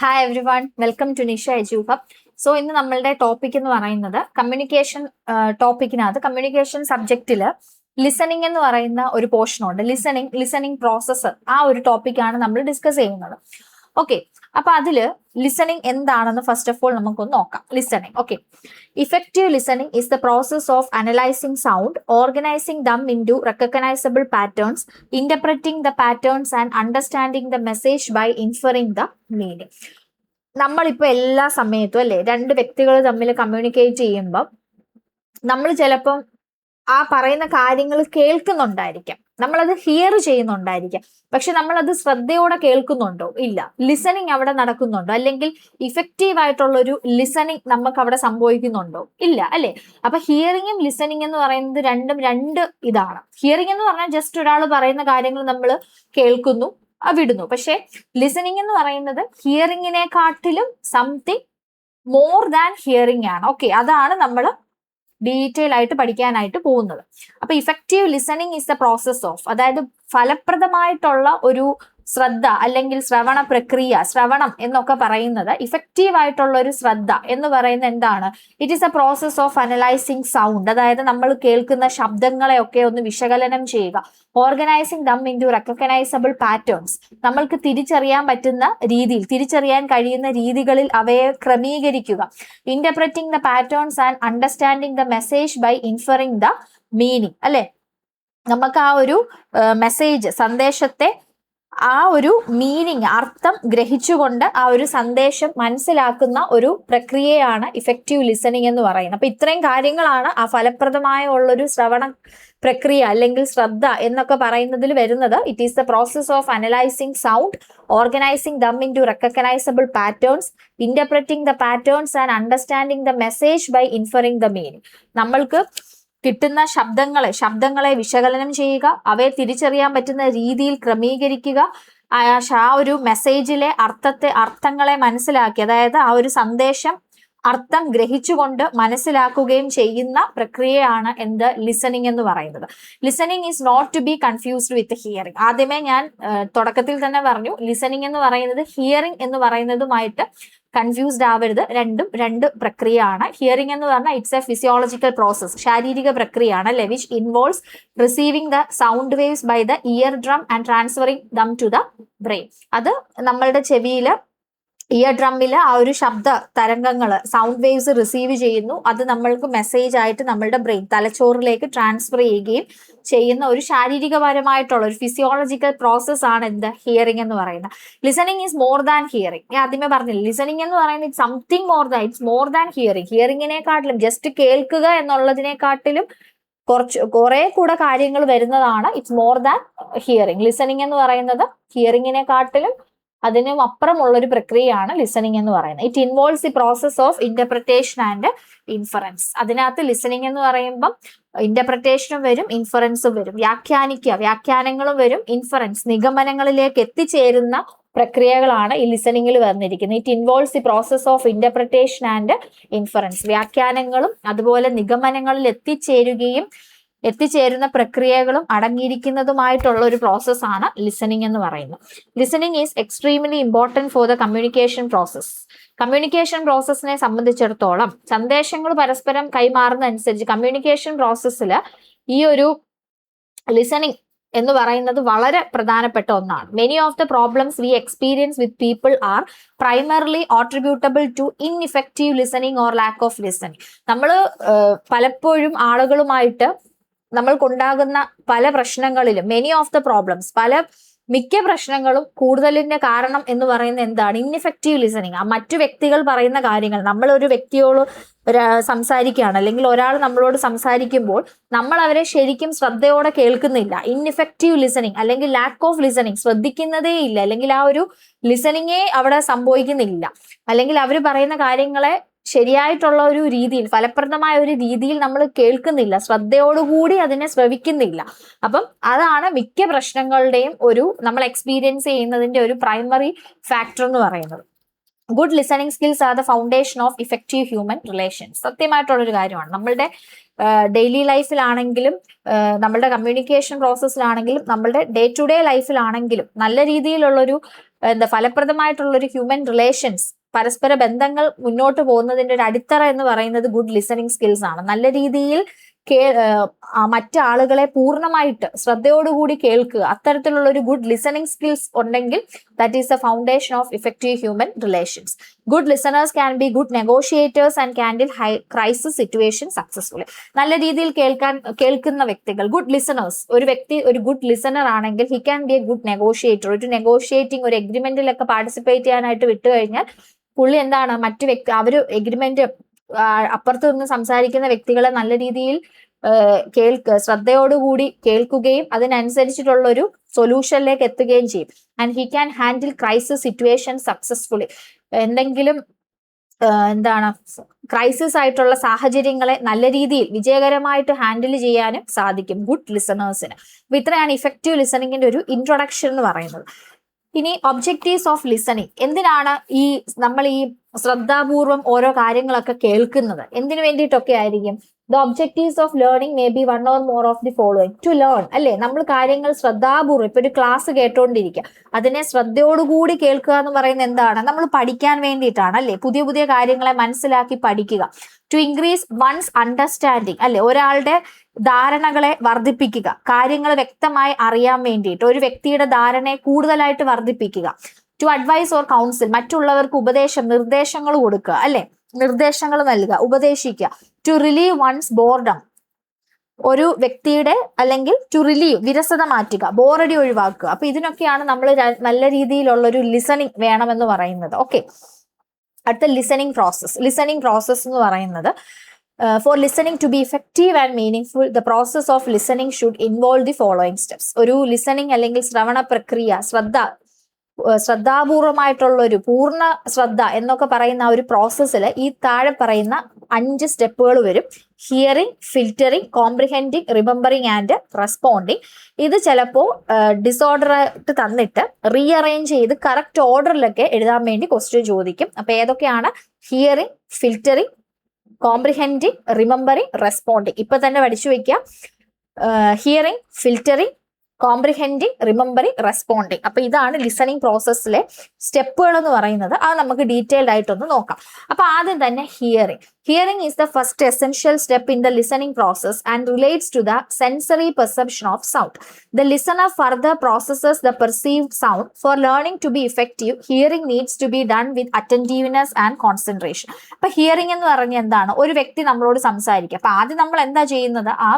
Hi everyone, welcome to Nisha edu hub. So ഇന്ന് നമ്മളുടെ topic എന്ന് പറയുന്നത് കമ്മ്യൂണിക്കേഷൻ ടോപ്പിക്കിനകത്ത് കമ്മ്യൂണിക്കേഷൻ സബ്ജക്റ്റിൽ ലിസണിങ് എന്ന് പറയുന്ന ഒരു പോർഷൻ ഉണ്ട്. ലിസണിങ് പ്രോസസ്സ്, ആ ഒരു ടോപ്പിക്കാണ് നമ്മൾ ഡിസ്കസ് ചെയ്യുന്നത്. ഓക്കെ, അപ്പൊ അതില് ലിസണിങ് എന്താണെന്ന് ഫസ്റ്റ് ഓഫ് ഓൾ നമുക്കൊന്ന് നോക്കാം. Listening, okay. Effective listening is the process of analyzing sound, organizing them into recognizable patterns, interpreting the patterns and understanding the message by inferring the meaning. നമ്മളിപ്പോ എല്ലാ സമയത്തും അല്ലെ, രണ്ട് വ്യക്തികൾ തമ്മിൽ കമ്മ്യൂണിക്കേറ്റ് ചെയ്യുമ്പോൾ നമ്മൾ ചിലപ്പം ആ പറയുന്ന കാര്യങ്ങൾ കേൾക്കുന്നുണ്ടായിരിക്കാം, നമ്മളത് ഹിയർ ചെയ്യുന്നുണ്ടായിരിക്കാം, പക്ഷെ നമ്മളത് ശ്രദ്ധയോടെ കേൾക്കുന്നുണ്ടോ? ഇല്ല. ലിസണിങ് അവിടെ നടക്കുന്നുണ്ടോ? അല്ലെങ്കിൽ ഇഫക്റ്റീവ് ആയിട്ടുള്ള ഒരു ലിസണിങ് നമുക്ക് അവിടെ സംഭവിക്കുന്നുണ്ടോ? ഇല്ല, അല്ലെ? അപ്പൊ ഹിയറിങ്ങും ലിസണിങ് എന്ന് പറയുന്നത് രണ്ടും രണ്ട് ഇതാണ്. ഹിയറിംഗ് എന്ന് പറഞ്ഞാൽ ജസ്റ്റ് ഒരാൾ പറയുന്ന കാര്യങ്ങൾ നമ്മൾ കേൾക്കുന്നു, വിടുന്നു. പക്ഷെ ലിസണിങ് എന്ന് പറയുന്നത് ഹിയറിങ്ങിനെക്കാട്ടിലും സംതിങ് മോർ ദാൻ ഹിയറിംഗ് ആണ്. ഓക്കെ, അതാണ് നമ്മൾ ഡീറ്റെയിൽ ആയിട്ട് പഠിക്കാനായിട്ട് പോകുന്നത്. അപ്പൊ effective listening is the process of, അതായത് ഫലപ്രദമായിട്ടുള്ള ഒരു ശ്രദ്ധ അല്ലെങ്കിൽ ശ്രവണ പ്രക്രിയ, ശ്രവണം എന്നൊക്കെ പറയുന്നത് ഇഫക്റ്റീവ് ആയിട്ടുള്ള ഒരു ശ്രദ്ധ എന്ന് പറയുന്നത് എന്താണ്? It is a process of analysing sound, അതായത് നമ്മൾ കേൾക്കുന്ന ശബ്ദങ്ങളെ ഒക്കെ ഒന്ന് വിശകലനം ചെയ്യുക. Organising them into recognisable patterns, നമ്മൾക്ക് തിരിച്ചറിയാൻ പറ്റുന്ന രീതിയിൽ, തിരിച്ചറിയാൻ കഴിയുന്ന രീതികളിൽ അവയെ ക്രമീകരിക്കുക. Interpreting the patterns and understanding the message by inferring the meaning, അല്ലെ? നമുക്ക് ആ ഒരു മെസ്സേജ്, സന്ദേശത്തെ, ആ ഒരു മീനിങ്, അർത്ഥം ഗ്രഹിച്ചുകൊണ്ട് ആ ഒരു സന്ദേശം മനസ്സിലാക്കുന്ന ഒരു പ്രക്രിയയാണ് ഇഫക്റ്റീവ് ലിസണിങ് എന്ന് പറയുന്നത്. അപ്പൊ ഇത്രയും കാര്യങ്ങളാണ് ആ ഫലപ്രദമായ ഉള്ളൊരു ശ്രവണ പ്രക്രിയ അല്ലെങ്കിൽ ശ്രദ്ധ എന്നൊക്കെ പറയുന്നതിൽ വരുന്നത്. It is the process of analysing sound, organising them into recognisable patterns, interpreting the patterns and understanding the message by inferring the meaning. നമ്മൾക്ക് കിട്ടുന്ന ശബ്ദങ്ങളെ വിശകലനം ചെയ്യുക, അവയെ തിരിച്ചറിയാൻ പറ്റുന്ന രീതിയിൽ ക്രമീകരിക്കുക, ആ ഒരു മെസ്സേജിലെ അർത്ഥങ്ങളെ മനസ്സിലാക്കി, അതായത് ആ ഒരു സന്ദേശം അർത്ഥം ഗ്രഹിച്ചുകൊണ്ട് മനസ്സിലാക്കുകയും ചെയ്യുന്ന പ്രക്രിയയാണ് എന്ത്? ലിസണിങ് എന്ന് പറയുന്നത്. Listening is not to be confused with hearing. ആദ്യമേ ഞാൻ തുടക്കത്തിൽ തന്നെ പറഞ്ഞു, ലിസണിങ് എന്ന് പറയുന്നത് ഹിയറിംഗ് എന്ന് പറയുന്നതുമായിട്ട് കൺഫ്യൂസ്ഡ് ആവരുത്. രണ്ടും രണ്ട് പ്രക്രിയയാണ്. ഹിയറിംഗ് എന്ന് പറഞ്ഞാൽ ഇറ്റ്സ് എ ഫിസിയോളജിക്കൽ പ്രോസസ്, ശാരീരിക പ്രക്രിയയാണ്, അല്ലെ? Which involves receiving the sound waves by the ear drum and transferring them to the brain. അത് നമ്മളുടെ ചെവിയില്, ഇയർ ഡ്രമ്മിൽ ആ ഒരു ശബ്ദ തരംഗങ്ങൾ, സൗണ്ട് വേവ്സ് റിസീവ് ചെയ്യുന്നു. അത് നമ്മൾക്ക് മെസ്സേജ് ആയിട്ട് നമ്മളുടെ ബ്രെയിൻ, തലച്ചോറിലേക്ക് ട്രാൻസ്ഫർ ചെയ്യുകയും ചെയ്യുന്ന ഒരു ശാരീരികപരമായിട്ടുള്ള ഒരു ഫിസിയോളജിക്കൽ പ്രോസസ് ആണ് എന്ത്? ഹിയറിംഗ് എന്ന് പറയുന്നത്. Listening is more than hearing. ഞാൻ ആദ്യമേ പറഞ്ഞില്ല, ലിസണിങ് എന്ന് പറയുന്നത് something more than, it's more than hearing. ഹിയറിങ്ങിനെക്കാട്ടിലും, ജസ്റ്റ് കേൾക്കുക എന്നുള്ളതിനെക്കാട്ടിലും കുറെ കൂടെ കാര്യങ്ങൾ വരുന്നതാണ് it's more than hearing. Listening എന്ന് പറയുന്നത് ഹിയറിങ്ങിനെക്കാട്ടിലും അതിനും അപ്പുറമുള്ള ഒരു പ്രക്രിയയാണ് ലിസണിങ് എന്ന് പറയുന്നത്. It involves the process of interpretation and inference. അതിനകത്ത് ലിസണിങ് എന്ന് പറയുമ്പം ഇന്റർപ്രിട്ടേഷനും വരും, ഇൻഫറൻസും വരും. വ്യാഖ്യാനങ്ങളും വരും, ഇൻഫറൻസ്, നിഗമനങ്ങളിലേക്ക് എത്തിച്ചേരുന്ന പ്രക്രിയകളാണ് ഈ ലിസണിങ്ങിൽ വന്നിരിക്കുന്നത്. It involves the process of interpretation and inference. വ്യാഖ്യാനങ്ങളും അതുപോലെ നിഗമനങ്ങളിൽ എത്തിച്ചേരുന്ന പ്രക്രിയകളും അടങ്ങിയിരിക്കുന്നതുമായിട്ടുള്ള ഒരു പ്രോസസ്സാണ് ലിസണിങ് എന്ന് പറയുന്നത്. Listening is extremely important for the communication process. Communication പ്രോസസ്സിനെ സംബന്ധിച്ചിടത്തോളം സന്ദേശങ്ങൾ പരസ്പരം കൈമാറുന്ന അനുസരിച്ച് കമ്മ്യൂണിക്കേഷൻ പ്രോസസ്സിൽ ഈ ഒരു ലിസണിങ് എന്ന് പറയുന്നത് വളരെ പ്രധാനപ്പെട്ട ഒന്നാണ്. Many of the problems we experience with people are primarily attributable to ineffective listening or lack of listening. നമ്മൾ പലപ്പോഴും ആളുകളുമായിട്ട് നമ്മൾക്കുണ്ടാകുന്ന പല പ്രശ്നങ്ങളിലും, മെനി ഓഫ് ദ പ്രോബ്ലംസ്, മിക്ക പ്രശ്നങ്ങളും കൂടുതലിന്റെ കാരണം എന്ന് പറയുന്നത് എന്താണ്? ഇൻഇഫക്റ്റീവ് ലിസണിങ്. ആ മറ്റു വ്യക്തികൾ പറയുന്ന കാര്യങ്ങൾ, നമ്മൾ ഒരു വ്യക്തിയോട് സംസാരിക്കുകയാണ്, അല്ലെങ്കിൽ ഒരാൾ നമ്മളോട് സംസാരിക്കുമ്പോൾ നമ്മൾ അവരെ ശരിക്കും ശ്രദ്ധയോടെ കേൾക്കുന്നില്ല. ഇൻഇഫക്റ്റീവ് ലിസണിങ് അല്ലെങ്കിൽ ലാക്ക് ഓഫ് ലിസണിങ്, ശ്രദ്ധിക്കുന്നതേ ഇല്ല, അല്ലെങ്കിൽ ആ ഒരു ലിസണിങ്ങേ അവിടെ സംഭവിക്കുന്നില്ല, അല്ലെങ്കിൽ അവർ പറയുന്ന കാര്യങ്ങളെ ശരിയായിട്ടുള്ള ഒരു രീതിയിൽ, ഫലപ്രദമായ ഒരു രീതിയിൽ നമ്മൾ കേൾക്കുന്നില്ല, ശ്രദ്ധയോടുകൂടി അതിനെ ശ്രവിക്കുന്നില്ല. അപ്പം അതാണ് മിക്ക പ്രശ്നങ്ങളുടെയും നമ്മൾ എക്സ്പീരിയൻസ് ചെയ്യുന്നതിന്റെ ഒരു പ്രൈമറി ഫാക്ടർ എന്ന് പറയുന്നത്. Good listening skills are the foundation of effective human relations. സത്യമായിട്ടുള്ളൊരു കാര്യമാണ്. നമ്മളുടെ ഡെയിലി ലൈഫിലാണെങ്കിലും, നമ്മളുടെ കമ്മ്യൂണിക്കേഷൻ പ്രോസസ്സിലാണെങ്കിലും, നമ്മളുടെ ഡേ ടു ഡേ ലൈഫിലാണെങ്കിലും നല്ല രീതിയിലുള്ളൊരു ഫലപ്രദമായിട്ടുള്ള ഒരു ഹ്യൂമൻ റിലേഷൻസ്, പരസ്പര ബന്ധങ്ങൾ മുന്നോട്ട് പോകുന്നതിന്റെ ഒരു അടിത്തറ എന്ന് പറയുന്നത് ഗുഡ് ലിസണിങ് സ്കിൽസ് ആണ്. നല്ല രീതിയിൽ മറ്റാളുകളെ പൂർണ്ണമായിട്ട് ശ്രദ്ധയോടുകൂടി കേൾക്കുക, അത്തരത്തിലുള്ള ഒരു ഗുഡ് ലിസണിങ് സ്കിൽസ് ഉണ്ടെങ്കിൽ that is the foundation of effective human relations. Good listeners can be good negotiators and handle crisis situation successfully. നല്ല രീതിയിൽ കേൾക്കുന്ന വ്യക്തികൾ, ഗുഡ് ലിസണേഴ്സ്, ഒരു വ്യക്തി ഒരു ഗുഡ് ലിസണർ ആണെങ്കിൽ he can be a good negotiator. ഒരു നെഗോഷിയേറ്റിംഗ്, ഒരു എഗ്രിമെന്റിലൊക്കെ പാർട്ടിസിപ്പേറ്റ് ചെയ്യാനായിട്ട് വിട്ടുകഴിഞ്ഞാൽ പുള്ളി എന്താണ്, മറ്റു വ്യക്തി അവര് എഗ്രിമെന്റ് അപ്പുറത്ത് നിന്ന് സംസാരിക്കുന്ന വ്യക്തികളെ നല്ല രീതിയിൽ ശ്രദ്ധയോടുകൂടി കേൾക്കുകയും അതിനനുസരിച്ചിട്ടുള്ള ഒരു സൊല്യൂഷനിലേക്ക് എത്തുകയും ചെയ്യും. And he can handle crisis situation successfully. എന്തെങ്കിലും ക്രൈസിസ് ആയിട്ടുള്ള സാഹചര്യങ്ങളെ നല്ല രീതിയിൽ വിജയകരമായിട്ട് ഹാൻഡിൽ ചെയ്യാനും സാധിക്കും ഗുഡ് ലിസണേഴ്സിന്. അപ്പൊ ഇത്രയാണ് ഇഫക്റ്റീവ് ലിസണിങ്ങിന്റെ ഒരു ഇൻട്രൊഡക്ഷൻ എന്ന് പറയുന്നത്. ഇനി ഒബ്ജക്റ്റീവ്സ് ഓഫ് ലിസണിങ്. എന്തിനാണ് നമ്മൾ ഈ ശ്രദ്ധാപൂർവം ഓരോ കാര്യങ്ങളൊക്കെ കേൾക്കുന്നത്? എന്തിനു വേണ്ടിയിട്ടൊക്കെ ആയിരിക്കും? The objectives of learning may be one or more of the following. To learn, അല്ലെ? നമ്മൾ കാര്യങ്ങൾ ശ്രദ്ധാപൂർവ്വം, ഇപ്പൊ ഒരു ക്ലാസ് കേട്ടോണ്ടിരിക്കുക, അതിനെ ശ്രദ്ധയോടുകൂടി കേൾക്കുക എന്ന് പറയുന്നത് എന്താണ്? നമ്മൾ പഠിക്കാൻ വേണ്ടിയിട്ടാണ്, അല്ലെ? പുതിയ പുതിയ കാര്യങ്ങളെ മനസ്സിലാക്കി പഠിക്കുക. ടു ഇൻക്രീസ് വൺസ് അണ്ടർസ്റ്റാൻഡിങ്, അല്ലെ? ഒരാളുടെ ധാരണകളെ വർദ്ധിപ്പിക്കുക, കാര്യങ്ങൾ വ്യക്തമായി അറിയാൻ വേണ്ടിയിട്ട് ഒരു വ്യക്തിയുടെ ധാരണയെ കൂടുതലായിട്ട് വർദ്ധിപ്പിക്കുക. ടു അഡ്വൈസ് ഓർ കൗൺസിൽ, മറ്റുള്ളവർക്ക് നിർദ്ദേശങ്ങൾ കൊടുക്കുക, അല്ലെ? നിർദ്ദേശങ്ങൾ നൽകുക, ഉപദേശിക്കുക. ടു റിലീവ് വൺസ് ബോർഡം, ഒരു വ്യക്തിയുടെ അല്ലെങ്കിൽ ടു റിലീവ്, വിരസത മാറ്റുക, ബോറടി ഒഴിവാക്കുക. അപ്പൊ ഇതിനൊക്കെയാണ് നമ്മൾ നല്ല രീതിയിലുള്ള ഒരു ലിസണിങ് വേണമെന്ന് പറയുന്നത്. ഓക്കെ, അടുത്ത ലിസണിങ് പ്രോസസ് എന്ന് പറയുന്നത്, for listening to be effective and meaningful, the process of listening should involve the following steps. ഒരു ലിസണിങ് അല്ലെങ്കിൽ ശ്രവണ പ്രക്രിയ, ശ്രദ്ധാപൂർവമായിട്ടുള്ള ഒരു പൂർണ്ണ ശ്രദ്ധ എന്നൊക്കെ പറയുന്ന ഒരു പ്രോസസ്സിൽ ഈ താഴെ പറയുന്ന 5 സ്റ്റെപ്പുകൾ വരും. Hearing, filtering, comprehending, remembering and responding. ഇത് ചിലപ്പോൾ ഡിസോർഡർ ആയിട്ട് തന്നിട്ട് റീഅറേഞ്ച് ചെയ്ത് കറക്റ്റ് ഓർഡറിലൊക്കെ എഴുതാൻ വേണ്ടി ക്വസ്റ്റ്യൻ ചോദിക്കും. അപ്പൊ ഏതൊക്കെയാണ്? Hearing, filtering, comprehending, remembering, responding. ഇപ്പൊ തന്നെ പഠിച്ചു വെക്കുക. Hearing, filtering, comprehending, remembering, responding. അപ്പൊ ഇതാണ് ലിസണിങ് പ്രോസസ്സിലെ സ്റ്റെപ്പുകൾ എന്ന് പറയുന്നത്. അത് നമുക്ക് ഡീറ്റെയിൽഡ് ആയിട്ടൊന്ന് നോക്കാം. അപ്പൊ ആദ്യം തന്നെ hearing is the first essential step in the listening process and relates to the sensory perception of sound. The listener further processes the perceived sound. For learning to be effective, hearing needs to be done with attentiveness and concentration. അപ്പൊ hearing എന്ന് പറഞ്ഞാൽ എന്താണ്? ഒരു വ്യക്തി നമ്മളോട് സംസാരിക്കുക. അപ്പൊ ആദ്യം നമ്മൾ എന്താ ചെയ്യുന്നത്? ആ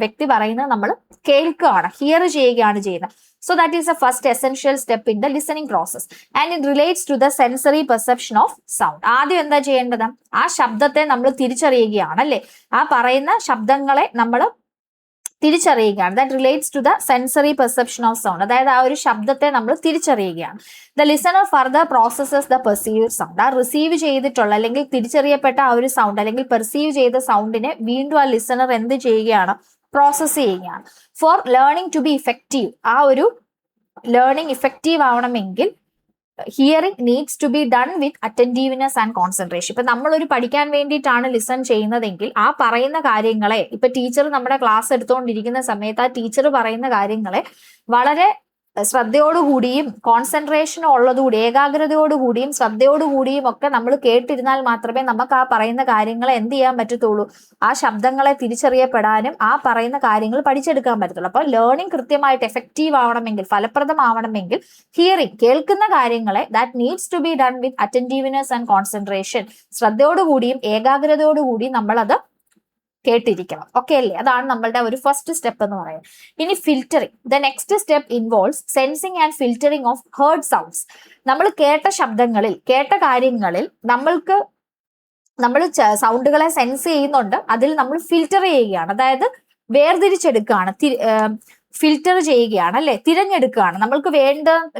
വ്യക്തി പറയുന്നത് നമ്മൾ കേൾക്കുകയാണ്, ഹിയർ ചെയ്യുകയാണ് ചെയ്യുന്നത്. So that is the first essential step in the listening process and it relates to the sensory perception of sound. ആദ്യം എന്താ ചെയ്യേണ്ടത്? ആ ശബ്ദത്തെ നമ്മൾ തിരിച്ചറിയുകയാണ്, അല്ലെ? ആ പറയുന്ന ശബ്ദങ്ങളെ നമ്മൾ തിരിച്ചറിയുകയാണ്. That relates to the sensory perception of sound. അതായത് ആ ഒരു ശബ്ദത്തെ നമ്മൾ തിരിച്ചറിയുകയാണ്. The listener further processes the perceive sound. ആ റിസീവ് ചെയ്തിട്ടുള്ള അല്ലെങ്കിൽ തിരിച്ചറിയപ്പെട്ട ആ ഒരു സൗണ്ട് അല്ലെങ്കിൽ പെർസീവ് ചെയ്ത സൗണ്ടിനെ വീണ്ടും ആ ലിസണർ എന്ത് ചെയ്യുകയാണ്? പ്രോസസ് ചെയ്യുകയാണ്. For learning to be effective, ആ ഒരു ലേണിംഗ് ഇഫക്റ്റീവ് ആവണമെങ്കിൽ hearing needs to be done with attentiveness and concentration. ഇപ്പൊ നമ്മളൊരു പഠിക്കാൻ വേണ്ടിയിട്ടാണ് ലിസൺ ചെയ്യുന്നതെങ്കിൽ ആ പറയുന്ന കാര്യങ്ങളെ, ഇപ്പൊ ടീച്ചർ നമ്മുടെ ക്ലാസ് എടുത്തുകൊണ്ടിരിക്കുന്ന സമയത്ത് ആ ടീച്ചർ പറയുന്ന കാര്യങ്ങളെ വളരെ ശ്രദ്ധയോടുകൂടിയും കോൺസെൻട്രേഷനും ഉള്ളതുകൂടി, ഏകാഗ്രതയോടുകൂടിയും ശ്രദ്ധയോടുകൂടിയും ഒക്കെ നമ്മൾ കേട്ടിരുന്നാൽ മാത്രമേ നമുക്ക് ആ പറയുന്ന കാര്യങ്ങളെ എന്ത് ചെയ്യാൻ പറ്റത്തുള്ളൂ? ആ ശബ്ദങ്ങളെ തിരിച്ചറിയപ്പെടാനും ആ പറയുന്ന കാര്യങ്ങൾ പഠിച്ചെടുക്കാൻ പറ്റത്തുള്ളൂ. അപ്പൊ ലേണിംഗ് കൃത്യമായിട്ട് എഫക്റ്റീവ് ആവണമെങ്കിൽ, ഫലപ്രദമാവണമെങ്കിൽ ഹിയറിംഗ്, കേൾക്കുന്ന കാര്യങ്ങളെ that needs to be done with attentiveness and concentration, ശ്രദ്ധയോടുകൂടിയും ഏകാഗ്രതയോടുകൂടിയും നമ്മളത് കേട്ടിരിക്കണം. ഓക്കെ അല്ലേ? അതാണ് നമ്മളുടെ ഒരു ഫസ്റ്റ് സ്റ്റെപ്പ് എന്ന് പറയുന്നത്. ഇനി filtering. The next step involves sensing and filtering of heard sounds. നമ്മൾ കേട്ട ശബ്ദങ്ങളിൽ, കേട്ട കാര്യങ്ങളിൽ നമ്മൾ സൗണ്ടുകളെ സെൻസ് ചെയ്യുന്നുണ്ട്, അതിൽ നമ്മൾ ഫിൽറ്റർ ചെയ്യുകയാണ്. അതായത് വേർതിരിച്ചെടുക്കുകയാണ്, ഫിൽറ്റർ ചെയ്യുകയാണ്, അല്ലെ? തിരഞ്ഞെടുക്കുകയാണ്. നമ്മൾക്ക്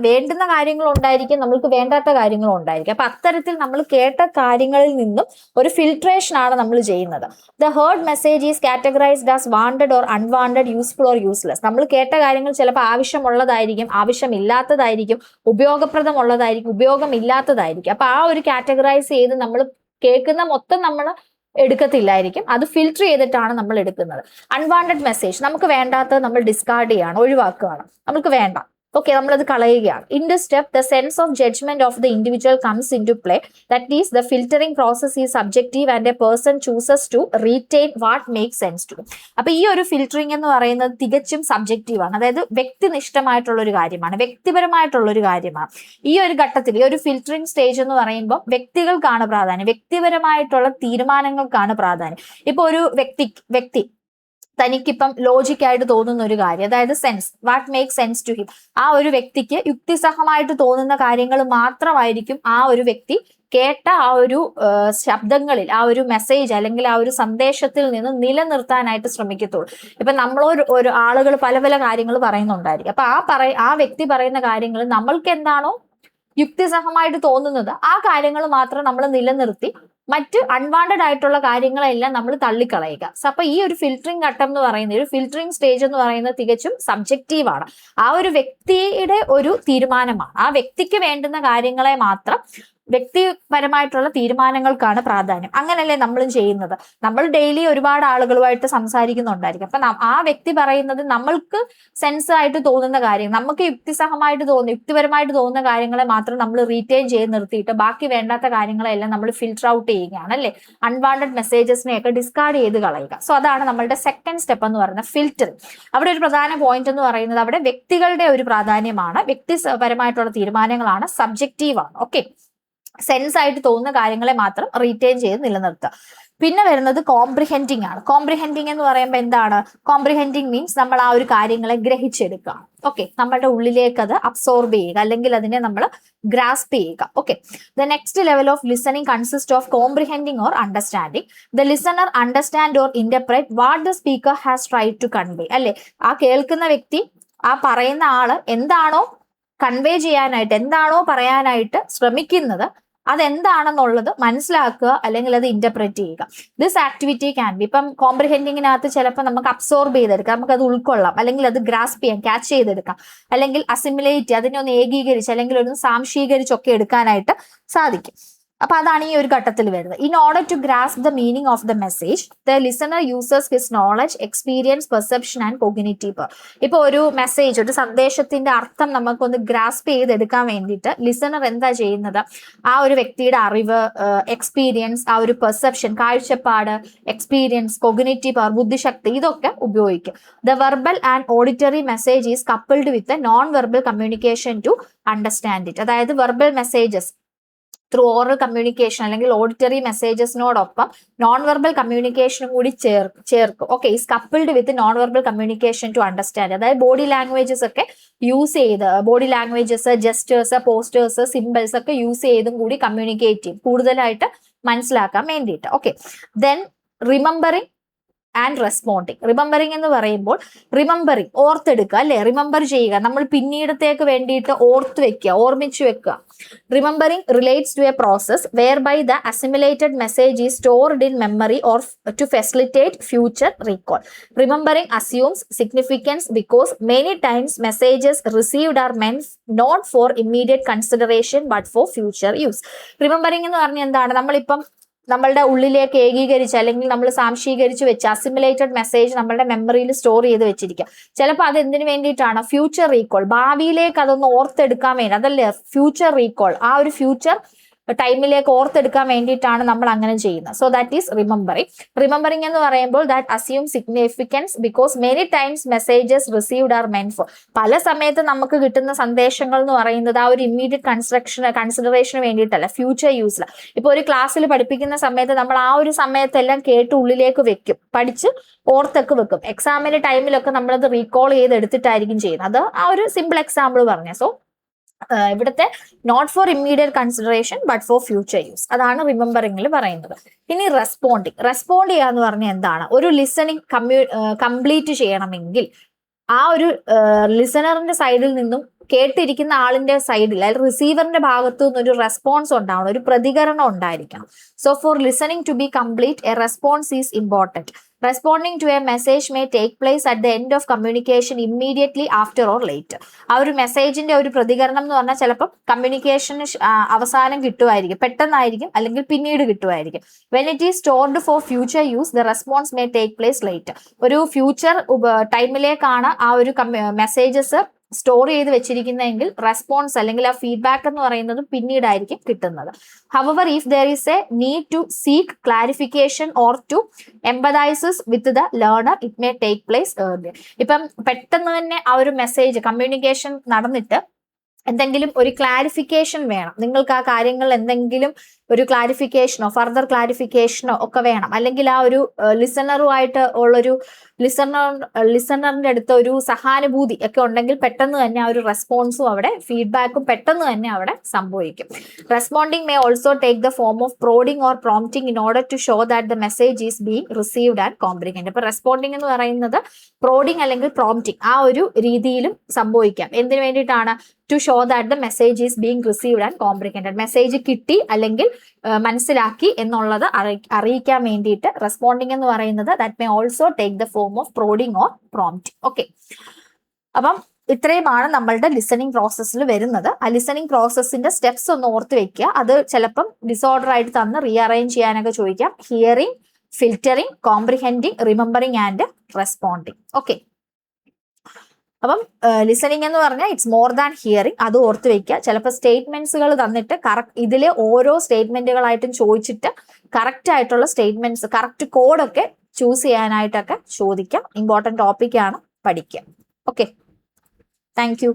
വേണ്ടുന്ന കാര്യങ്ങൾ ഉണ്ടായിരിക്കും, നമ്മൾക്ക് വേണ്ടാത്ത കാര്യങ്ങളും ഉണ്ടായിരിക്കും. അപ്പൊ അത്തരത്തിൽ നമ്മൾ കേട്ട കാര്യങ്ങളിൽ നിന്നും ഒരു ഫിൽട്രേഷൻ ആണ് നമ്മൾ ചെയ്യുന്നത്. The heard message is categorised as wanted or unwanted, useful or useless. നമ്മൾ കേട്ട കാര്യങ്ങൾ ചിലപ്പോൾ ആവശ്യമുള്ളതായിരിക്കും, ആവശ്യമില്ലാത്തതായിരിക്കും, ഉപയോഗപ്രദമുള്ളതായിരിക്കും, ഉപയോഗമില്ലാത്തതായിരിക്കും. അപ്പൊ ആ ഒരു കാറ്റഗറൈസ് ചെയ്ത് നമ്മൾ കേൾക്കുന്ന മൊത്തം നമ്മൾ എടുക്കത്തില്ലായിരിക്കും, അത് ഫിൽറ്റർ ചെയ്തിട്ടാണ് നമ്മൾ എടുക്കുന്നത്. അൺവാണ്ടഡ് മെസ്സേജ്, നമുക്ക് വേണ്ടാത്തത് നമ്മൾ ഡിസ്കാർഡ് ചെയ്യാണ്, ഒഴിവാക്കുകയാണ്, നമുക്ക് വേണ്ട. ഓക്കെ, നമ്മളത് കളയുകയാണ്. In this step the sense of judgement of the individual comes into play. That is the filtering process is subjective and a person chooses to retain what make sense to. അപ്പൊ ഈ ഒരു filtering എന്ന് പറയുന്നത് തികച്ചും subjective ആണ്, അതായത് വ്യക്തിനിഷ്ഠമായിട്ടുള്ള ഒരു കാര്യമാണ്, വ്യക്തിപരമായിട്ടുള്ള ഒരു കാര്യമാണ്. ഈ ഒരു ഘട്ടത്തിൽ ഈ ഒരു ഫിൽറ്ററിംഗ് സ്റ്റേജ് എന്ന് പറയുമ്പോൾ വ്യക്തികൾക്കാണ് പ്രാധാന്യം, വ്യക്തിപരമായിട്ടുള്ള തീരുമാനങ്ങൾക്കാണ് പ്രാധാന്യം. ഇപ്പൊ ഒരു വ്യക്തി തനിക്കിപ്പം ലോജിക്കായിട്ട് തോന്നുന്ന ഒരു കാര്യം, അതായത് sense, what make sense to him, ആ ഒരു വ്യക്തിക്ക് യുക്തിസഹമായിട്ട് തോന്നുന്ന കാര്യങ്ങൾ മാത്രമായിരിക്കും ആ ഒരു വ്യക്തി കേട്ട ആ ഒരു ശബ്ദങ്ങളിൽ, ആ ഒരു മെസ്സേജ് അല്ലെങ്കിൽ ആ ഒരു സന്ദേശത്തിൽ നിന്ന് നിലനിർത്താനായിട്ട് ശ്രമിക്കത്തുള്ളൂ. ഇപ്പൊ ഒരു ആളുകൾ പല പല കാര്യങ്ങൾ പറയുന്നുണ്ടായിരിക്കും. അപ്പൊ ആ വ്യക്തി പറയുന്ന കാര്യങ്ങൾ നമ്മൾക്ക് എന്താണോ യുക്തിസഹമായിട്ട് തോന്നുന്നത് ആ കാര്യങ്ങൾ മാത്രം നമ്മൾ നിലനിർത്തി മറ്റ് അൺവാണ്ടഡ് ആയിട്ടുള്ള കാര്യങ്ങളെല്ലാം നമ്മൾ തള്ളിക്കളയുക. അപ്പൊ ഈ ഒരു ഫിൽറ്ററിംഗ് ഘട്ടം എന്ന് പറയുന്നത്, ഒരു ഫിൽറ്ററിംഗ് സ്റ്റേജ് എന്ന് പറയുന്നത് തികച്ചും സബ്ജക്റ്റീവാണ്. ആ ഒരു വ്യക്തിയുടെ ഒരു തീരുമാനമാണ്, ആ വ്യക്തിക്ക് വേണ്ടുന്ന കാര്യങ്ങളെ മാത്രം, വ്യക്തിപരമായിട്ടുള്ള തീരുമാനങ്ങൾക്കാണ് പ്രാധാന്യം. അങ്ങനല്ലേ നമ്മളും ചെയ്യുന്നത്. നമ്മൾ ഡെയിലി ഒരുപാട് ആളുകളുമായിട്ട് സംസാരിക്കുന്നുണ്ടായിരിക്കും. അപ്പൊ ആ വ്യക്തി പറയുന്നത് നമ്മൾക്ക് സെൻസ് ആയിട്ട് തോന്നുന്ന കാര്യം, നമുക്ക് യുക്തിപരമായിട്ട് തോന്നുന്ന കാര്യങ്ങളെ മാത്രം നമ്മൾ റീറ്റെയിൻ ചെയ്ത് നിർത്തിയിട്ട് ബാക്കി വേണ്ടാത്ത കാര്യങ്ങളെല്ലാം നമ്മൾ ഫിൽറ്റർ ഔട്ട് ചെയ്യുകയാണ് അല്ലെ. അൺവാണ്ടഡ് മെസ്സേജസിനെയൊക്കെ ഡിസ്കാർഡ് ചെയ്ത് കളയുക. സോ അതാണ് നമ്മളുടെ സെക്കൻഡ് സ്റ്റെപ്പ് എന്ന് പറയുന്നത്, ഫിൽറ്ററിംഗ്. അവിടെ ഒരു പ്രധാന പോയിന്റ് എന്ന് പറയുന്നത് അവിടെ വ്യക്തികളുടെ ഒരു പ്രാധാന്യമാണ്, വ്യക്തിപരമായിട്ടുള്ള തീരുമാനങ്ങളാണ്, സബ്ജക്റ്റീവാണ്. ഓക്കെ, സെൻസ് ആയിട്ട് തോന്നുന്ന കാര്യങ്ങളെ മാത്രം റീറ്റെയിൻ ചെയ്ത് നിലനിർത്തുക. പിന്നെ വരുന്നത് കോംപ്രിഹെൻഡിങ് ആണ്. കോംപ്രിഹെൻഡിങ് എന്ന് പറയുമ്പോൾ എന്താണ്? കോംപ്രിഹെൻഡിങ് മീൻസ് നമ്മൾ ആ ഒരു കാര്യങ്ങളെ ഗ്രഹിച്ചെടുക്കുക. ഓക്കെ, നമ്മുടെ ഉള്ളിലേക്ക് അത് അബ്സോർബ് ചെയ്യുക, അല്ലെങ്കിൽ അതിനെ നമ്മൾ ഗ്രാസ്പ് ചെയ്യുക. Okay, the next level of listening consist of comprehending or understanding. The listener understand or interpret what the speaker has tried to convey. അല്ലെ, ആ കേൾക്കുന്ന വ്യക്തി, ആ പറയുന്ന ആള് എന്താണോ കൺവേ ചെയ്യാനായിട്ട്, എന്താണോ പറയാനായിട്ട് ശ്രമിക്കുന്നത് അതെന്താണെന്നുള്ളത് മനസ്സിലാക്കുക, അല്ലെങ്കിൽ അത് ഇന്റർപ്രറ്റ് ചെയ്യുക. ദിസ് ആക്ടിവിറ്റി ക്യാൻ ബി, ഇപ്പം കോംപ്രിഹെൻഡിങ്ങിനകത്ത് ചിലപ്പോൾ നമുക്ക് അബ്സോർബ് ചെയ്തെടുക്കാം, നമുക്ക് അത് ഉൾക്കൊള്ളാം, അല്ലെങ്കിൽ അത് ഗ്രാസ്പ് ചെയ്യാം, ക്യാച്ച് ചെയ്തെടുക്കാം, അല്ലെങ്കിൽ അസിമുലേറ്റ്, അതിനെ ഒന്ന് ഏകീകരിച്ച് അല്ലെങ്കിൽ ഒന്ന് സാംശീകരിച്ചൊക്കെ എടുക്കാനായിട്ട് സാധിക്കും. അപ്പൊ അതാണ് ഈ ഒരു ഘട്ടത്തിൽ വരുന്നത്. In order to grasp the meaning of the message the listener uses his knowledge, experience, perception and cognitive power. ഇപ്പൊ ഒരു മെസ്സേജ്, ഒരു സന്ദേശത്തിന്റെ അർത്ഥം നമുക്കൊന്ന് ഗ്രാസ്പ് ചെയ്തെടുക്കാൻ വേണ്ടിയിട്ട് ലിസണർ എന്താ ചെയ്യുന്നത്? ആ ഒരു വ്യക്തിയുടെ അറിവ്, എക്സ്പീരിയൻസ്, ആ ഒരു പെർസെപ്ഷൻ, കാഴ്ചപ്പാട്, എക്സ്പീരിയൻസ്, കോഗ്നിറ്റീവ് പവർ, ബുദ്ധിശക്തി, ഇതൊക്കെ ഉപയോഗിക്കും. The verbal and auditory message is coupled with non verbal communication to understand it. അതായത് verbal messages through oral communication അല്ലെങ്കിൽ ഓഡിറ്ററി മെസ്സേജസിനോടൊപ്പം നോൺ വെർബൽ കമ്മ്യൂണിക്കേഷനും കൂടി ചേർക്കും. Okay, is coupled with non verbal communication to understand. അതായത് body languages ഒക്കെ use ചെയ്ത്, body languages, gestures, postures, symbols ഒക്കെ യൂസ് ചെയ്തും കൂടി കമ്മ്യൂണിക്കേറ്റ് ചെയ്യും, കൂടുതലായിട്ട് മനസ്സിലാക്കാൻ വേണ്ടിയിട്ട്. Okay, then remembering and responding. Remembering എന്ന് പറയുമ്പോൾ റിമെമ്പറിങ്, ഓർത്തെടുക്കുക അല്ലെ, റിമെമ്പർ ചെയ്യുക, നമ്മൾ പിന്നീടത്തേക്ക് വേണ്ടിയിട്ട് ഓർത്ത് വെക്കുക, ഓർമ്മിച്ചു വെക്കുക. Remembering relates to a process whereby the assimilated message is stored in memory or to facilitate future recall. Remembering assumes significance because many times messages received are meant not for immediate consideration but for future use. Remembering എന്ന് പറഞ്ഞാൽ എന്താണ്? നമ്മളിപ്പം നമ്മളുടെ ഉള്ളിലേക്ക് ഏകീകരിച്ച് അല്ലെങ്കിൽ നമ്മൾ സാംശീകരിച്ച് വെച്ച് assimilated message നമ്മളുടെ മെമ്മറിയിൽ സ്റ്റോർ ചെയ്ത് വെച്ചിരിക്കുക. ചിലപ്പോൾ അത് എന്തിനു വേണ്ടിയിട്ടാണ്? ഫ്യൂച്ചർ റീകോൾ, ഭാവിയിലേക്ക് അതൊന്ന് ഓർത്തെടുക്കാൻ വേണ്ടി, അതല്ലേ ഫ്യൂച്ചർ റീകോൾ, ആ ഒരു ഫ്യൂച്ചർ ടൈമിലേക്ക് ഓർത്തെടുക്കാൻ വേണ്ടിയിട്ടാണ് നമ്മൾ അങ്ങനെ ചെയ്യുന്നത്. So that is remembering. Remembering എന്ന് പറയുമ്പോൾ that assume significance because many times messages received are മെന്റ് four. പല സമയത്ത് നമുക്ക് കിട്ടുന്ന സന്ദേശങ്ങൾ എന്ന് പറയുന്നത് ആ ഒരു ഇമ്മീഡിയറ്റ് കൺസിഡറേഷന് വേണ്ടിയിട്ടല്ല, ഫ്യൂച്ചർ യൂസില. ഇപ്പൊ ഒരു ക്ലാസ്സിൽ പഠിപ്പിക്കുന്ന സമയത്ത് നമ്മൾ ആ ഒരു സമയത്തെല്ലാം കേട്ട് ഉള്ളിലേക്ക് വെക്കും, പഠിച്ച് ഓർത്തൊക്കെ വെക്കും. എക്സാമിന്റെ ടൈമിലൊക്കെ നമ്മളത് റീകോൾ ചെയ്ത് എടുത്തിട്ടായിരിക്കും ചെയ്യുന്നത്. അത് ആ ഒരു സിമ്പിൾ എക്സാമ്പിൾ പറഞ്ഞ. സോ ഇവിടുത്തെ note for immediate consideration but for future use, അതാണ് റിമെമ്പറിംഗിൽ പറയുന്നത്. ഇനി റെസ്പോണ്ടിങ്. റെസ്പോണ്ട് ചെയ്യുക എന്ന് പറഞ്ഞാൽ എന്താണ്? ഒരു ലിസണിങ് കംപ്ലീറ്റ് ചെയ്യണമെങ്കിൽ ആ ഒരു ലിസണറിന്റെ സൈഡിൽ നിന്നും കേട്ടിരിക്കുന്ന ആളിന്റെ സൈഡിൽ അല്ലെങ്കിൽ റിസീവറിന്റെ ഭാഗത്തു നിന്ന് ഒരു റെസ്പോൺസ് ഉണ്ടാവണം, ഒരു പ്രതികരണം ഉണ്ടായിരിക്കണം. So for listening to be complete a response is important. Responding to a message may take place at the end of communication immediately after or later. ആ ഒരു മെസ്സേജിന്റെ ഒരു പ്രതികരണം എന്ന് പറഞ്ഞാൽ ചിലപ്പോൾ കമ്മ്യൂണിക്കേഷന് അവസാനം കിട്ടുമായിരിക്കും, പെട്ടെന്നായിരിക്കും, അല്ലെങ്കിൽ പിന്നീട് കിട്ടുമായിരിക്കും. When it is stored for future use, the response may take place later. ഒരു ഫ്യൂച്ചർ ടൈമിലേക്കാണ് ആ ഒരു മെസ്സേജസ് സ്റ്റോർ ചെയ്ത് വെച്ചിരിക്കുന്നതെങ്കിൽ റെസ്പോൺസ് അല്ലെങ്കിൽ ആ ഫീഡ്ബാക്ക് എന്ന് പറയുന്നത് പിന്നീടായിരിക്കും കിട്ടുന്നത്. However if there is a need to seek clarification or to empathises with the learner it may take place earlier. ഇപ്പം പെട്ടെന്ന് തന്നെ ആ ഒരു മെസ്സേജ് കമ്മ്യൂണിക്കേഷൻ നടന്നിട്ട് എന്തെങ്കിലും ഒരു ക്ലാരിഫിക്കേഷൻ വേണം, നിങ്ങൾക്ക് ആ കാര്യങ്ങൾ എന്തെങ്കിലും ഒരു ക്ലാരിഫിക്കേഷനോ ഫർദർ ക്ലാരിഫിക്കേഷനോ ഒക്കെ വേണം, അല്ലെങ്കിൽ ആ ഒരു ലിസണറുമായിട്ട് ഉള്ളൊരു ലിസണറിന്റെ അടുത്ത് ഒരു സഹാനുഭൂതി ഒക്കെ ഉണ്ടെങ്കിൽ പെട്ടെന്ന് തന്നെ ആ ഒരു റെസ്പോൺസും അവിടെ ഫീഡ്ബാക്കും പെട്ടെന്ന് തന്നെ അവിടെ സംഭവിക്കും. Responding may also take the form of prodding or prompting in order to show that the message is being received and comprehend. അപ്പൊ റെസ്പോണ്ടിങ് എന്ന് പറയുന്നത് പ്രോഡിങ് അല്ലെങ്കിൽ പ്രോംപ്റ്റിംഗ് ആ ഒരു രീതിയിലും സംഭവിക്കാം. എന്തിനു വേണ്ടിയിട്ടാണ്? To show that the message is being received and comprehend. Message കിട്ടി അല്ലെങ്കിൽ മനസ്സിലാക്കി എന്നുള്ളത് അറിയിക്കാൻ വേണ്ടിയിട്ട് റെസ്പോണ്ടിങ് എന്ന് പറയുന്നത് that may also take the form of prodding or prompt. Okay, അപ്പം ഇത്രയുമാണ് നമ്മളുടെ ലിസണിങ് പ്രോസസ്സിൽ വരുന്നത്. ആ ലിസണിങ് പ്രോസസ്സിന്റെ സ്റ്റെപ്സ് ഒന്ന് ഓർത്ത് വെക്കുക. അത് ചിലപ്പം ഡിസോർഡർ ആയിട്ട് തന്ന് റീഅറേഞ്ച് ചെയ്യാനൊക്കെ ചോദിക്കാം. Hearing, filtering, comprehending, remembering and responding. Okay, അപ്പം ലിസണിങ് എന്ന് പറഞ്ഞാൽ ഇറ്റ്സ് മോർ ദാൻ ഹിയറിംഗ്, അത് ഓർത്ത് വെക്കുക. ചിലപ്പോൾ സ്റ്റേറ്റ്മെന്റ്സുകൾ തന്നിട്ട് ഇതിലെ ഓരോ സ്റ്റേറ്റ്മെന്റുകളായിട്ടും ചോദിച്ചിട്ട് കറക്റ്റ് ആയിട്ടുള്ള സ്റ്റേറ്റ്മെന്റ്സ്, കറക്റ്റ് കോഡൊക്കെ ചൂസ് ചെയ്യാനായിട്ടൊക്കെ ചോദിക്കാം. ഇമ്പോർട്ടൻറ്റ് ടോപ്പിക്കാണ്, പഠിക്കുക. Okay, thank you.